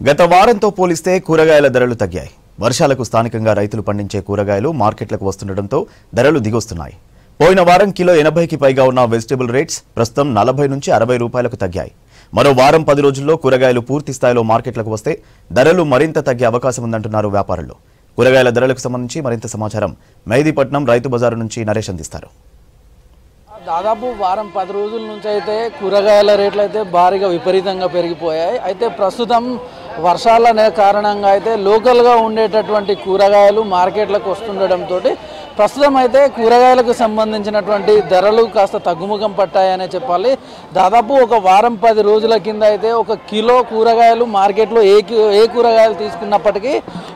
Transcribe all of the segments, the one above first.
గత వారంతో పోలిస్తే కూరగాయల ధరలు తగ్గాయి. వర్షాలకు స్థానికంగా రైతులు పండించే కూరగాయలు మార్కెట్లకు వస్తుండటంతో ధరలు దిగొస్తున్నాయి. పోయిన వారం కిలో 80కి పైగా ఉన్న వెజిటబుల్ రేట్స్ ప్రస్తుతం 40 నుంచి 60 రూపాయలకు తగ్గాయి. మరో వారం 10 రోజుల్లో కూరగాయలు పూర్తి స్థాయిలో మార్కెట్లకు వస్తే ధరలు మరింత తగ్గే అవకాశం ఉందంటున్నారు వ్యాపారులు. కూరగాయల ధరలకు సంబంధించి మరింత సమాచారం మెహదీపట్నం రైతు బజారు నుంచి నరేష్ అందిస్తారు. దాదాపు వారం 10 రోజుల నుంచి అయితే కూరగాయల రేట్లు అయితే భారీగా విపరీతంగా పెరిగిపోయాయి. అయితే ప్రస్తుతం వర్షాల కారణంగా అయితే లోకల్గా ఉండేటటువంటి కూరగాయలు మార్కెట్లకు వస్తుండటంతో ప్రస్తుతం అయితే కూరగాయలకు సంబంధించినటువంటి ధరలు కాస్త తగ్గుముఖం పట్టాయనే చెప్పాలి. దాదాపు ఒక వారం 10 రోజుల కింద అయితే ఒక కిలో కూరగాయలు మార్కెట్లో ఏ కూరగాయలు తీసుకున్నప్పటికీ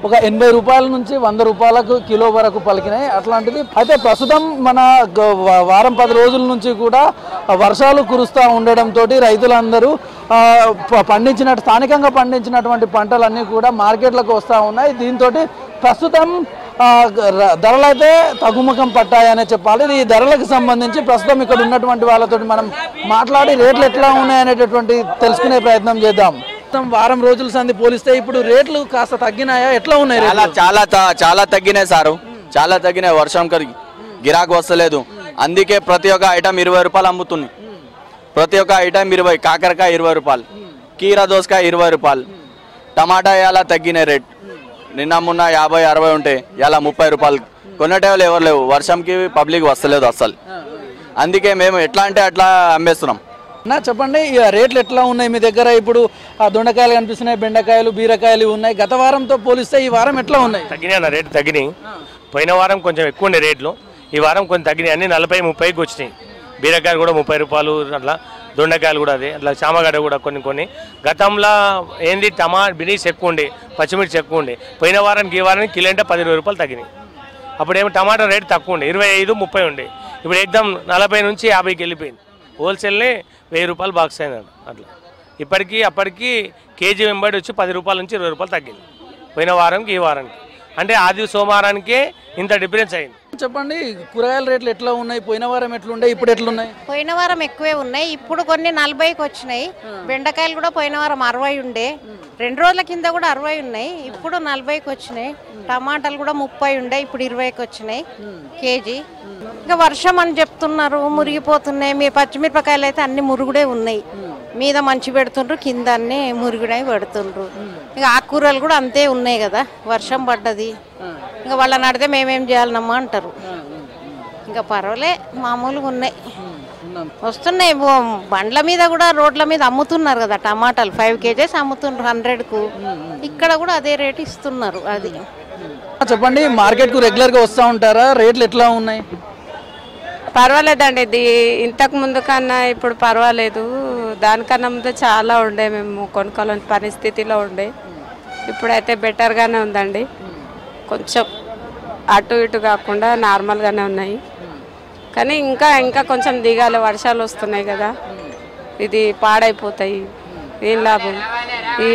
ఒక 80 రూపాయల నుంచి 100 రూపాయలకు కిలో వరకు పలికినాయి. అట్లాంటిది అయితే ప్రస్తుతం మన వారం 10 రోజుల నుంచి కూడా వర్షాలు కురుస్తూ ఉండడంతో రైతులందరూ స్థానికంగా పండించినటువంటి పంటలన్నీ కూడా మార్కెట్లకు వస్తూ ఉన్నాయి. దీంతో ప్రస్తుతం ధరలు అయితే తగ్గుముఖం పట్టాయనే చెప్పాలి. ఈ ధరలకు సంబంధించి ప్రస్తుతం ఇక్కడ ఉన్నటువంటి వాళ్ళతో మనం మాట్లాడి రేట్లు ఎట్లా ఉన్నాయనేటటువంటి తెలుసుకునే ప్రయత్నం చేద్దాం. వారం రోజుల సంది పోలిస్తే ఇప్పుడు రేట్లు కాస్త తగ్గినాయా, ఎట్లా ఉన్నాయి? చాలా తగ్గినాయి సారు, చాలా తగ్గినాయి. వర్షం కలిగి గిరాకు వస్తలేదు, అందుకే ప్రతి ఒక్క ఐటమ్ 20 రూపాయలు అమ్ముతుంది. ప్రతి ఒక్క ఐటమ్ 20, కాకరకాయ 20 రూపాయలు, కీరా దోసకాయ 20 రూపాయలు, టమాటా ఇలా తగ్గినాయి రేట్. నిన్న మొన్న 50-60 ఉంటే ఇలా 30 రూపాయలు. కొనేటోళ్ళు ఎవరు లేవు, వర్షంకి పబ్లిక్ వస్తలేదు అసలు. అందుకే మేము ఎట్లా అంటే అట్లా అమ్మేస్తున్నాం. చెప్పండి, రేట్లు ఎట్లా ఉన్నాయి మీ దగ్గర? ఇప్పుడు దొండకాయలు కనిపిస్తున్నాయి, బెండకాయలు, బీరకాయలు ఉన్నాయి. గత వారంతో పోలిస్తే ఈ వారం ఎట్లా ఉన్నాయి? తగ్గినాయి, రేట్లు తగ్గినాయి. పోయిన వారం కొంచెం ఎక్కువ ఉండే రేట్లు, ఈ వారం కొంచెం తగ్గినాయి. అన్ని 40-30కి వచ్చినాయి. బీరకాయలు కూడా 30 రూపాయలు అట్లా, దొండకాయలు కూడా అదే అట్లా, చామగడ్డ కూడా కొన్ని. గతంలో ఏంది బినీస్ ఎక్కువ ఉండే, పచ్చిమిర్చి ఎక్కువ ఉండే. పోయిన వారానికి ఈ వారానికి కిలో అంటే 10-20 రూపాయలు తగ్గినాయి. అప్పుడేమో టమాటా రేటు తక్కువ ఉండే, 25-30 ఉండే. ఇప్పుడు ఎగ్దమ్ 40 నుంచి 50కి వెళ్ళిపోయింది. హోల్సేల్నే 1000 రూపాయలు బాక్స్ అయినాడు అట్లా. అప్పటికి కేజీ వెంబడి వచ్చి 10 రూపాయల నుంచి 20 రూపాయలు తగ్గింది పోయిన వారంకి ఈ వారానికి. అంటే ఆది సోమవారానికే ఇంత డిఫరెన్స్ అయింది. చెప్పండి, కూరగాయల రేట్లు ఎట్లా ఉన్నాయి? పోయిన వారం ఎట్లుండే, ఇప్పుడు ఎట్లున్నాయి? పోయిన వారం ఎక్కువే ఉన్నాయి, ఇప్పుడు కొన్ని 40కి వచ్చినాయి. బెండకాయలు కూడా పోయిన వారం 60 ఉండే, 2 రోజుల కింద కూడా 60 ఉన్నాయి, ఇప్పుడు 40కి వచ్చినాయి. టమాటాలు కూడా 30 ఉండే, ఇప్పుడు 20కి వచ్చినాయి కేజీ. ఇంకా వర్షం అని చెప్తున్నారు, మురిగిపోతున్నాయి. మీరు పచ్చిమిరపకాయలు అయితే అన్ని మురుగుడే ఉన్నాయి, మీద మంచి పెడుతుండ్రు, కింద అన్ని మురుగుడే పెడుతుండ్రు. ఇంకా ఆకుకూరలు కూడా అంతే ఉన్నాయి కదా, వర్షం పడ్డది. ఇంకా వాళ్ళని అడితే మేమేం చేయాలనమ్మా అంటారు. ఇంకా పర్వాలే, మామూలుగా ఉన్నాయి, వస్తున్నాయి. బండ్ల మీద కూడా రోడ్ల మీద అమ్ముతున్నారు కదా టమాటాలు, 5 కేజీస్ అమ్ముతుండ్రు 100కు. ఇక్కడ కూడా అదే రేటు ఇస్తున్నారు. అది చెప్పండి, మార్కెట్కు రెగ్యులర్గా వస్తూ ఉంటారా? రేట్లు ఎట్లా ఉన్నాయి? పర్వాలేదండి, ఇది ఇంతకు ముందు కన్నా ఇప్పుడు పర్వాలేదు. దానికన్నా ముందు చాలా ఉండే, మేము కొనుక్కోలేని పరిస్థితిలో ఉండే. ఇప్పుడైతే బెటర్గానే ఉందండి, కొంచెం అటు ఇటు కాకుండా నార్మల్గానే ఉన్నాయి. కానీ ఇంకా కొంచెం దిగాలి, వర్షాలు వస్తున్నాయి కదా, ఇది పాడైపోతాయి, ఏం లాభం. ఈ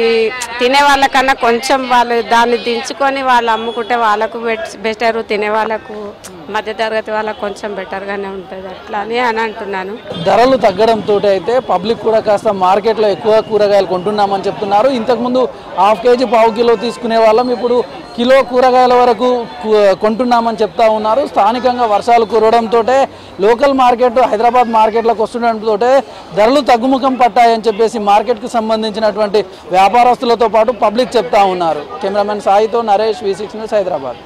తినే వాళ్ళకన్నా కొంచెం వాళ్ళు దాన్ని దించుకొని వాళ్ళు అమ్ముకుంటే వాళ్ళకు బెటర్, తినే వాళ్ళకు మధ్యతరగతి వాళ్ళకు కొంచెం బెటర్గానే ఉంటుంది అట్లా అని అంటున్నాను. ధరలు తగ్గడంతో అయితే పబ్లిక్ కూడా కాస్త మార్కెట్లో ఎక్కువ కూరగాయలు కొంటున్నామని చెప్తున్నారు. ఇంతకుముందు 1/2 కేజీ 1/4 కిలో తీసుకునే వాళ్ళం ఇప్పుడు కిలో కూరగాయల వరకు కొంటున్నామని చెప్తా ఉన్నారు. స్థానికంగా వర్షాలు కురవడంతో లోకల్ మార్కెట్ హైదరాబాద్ మార్కెట్లకు వస్తుండటంతో ధరలు తగ్గుముఖం పట్టాయని చెప్పేసి మార్కెట్కు సంబంధించినటువంటి వ్యాపారస్తులతో పాటు పబ్లిక్ చెప్తా ఉన్నారు. కెమెరామెన్ సాయితో నరేష్, V6 న్యూస్, హైదరాబాద్.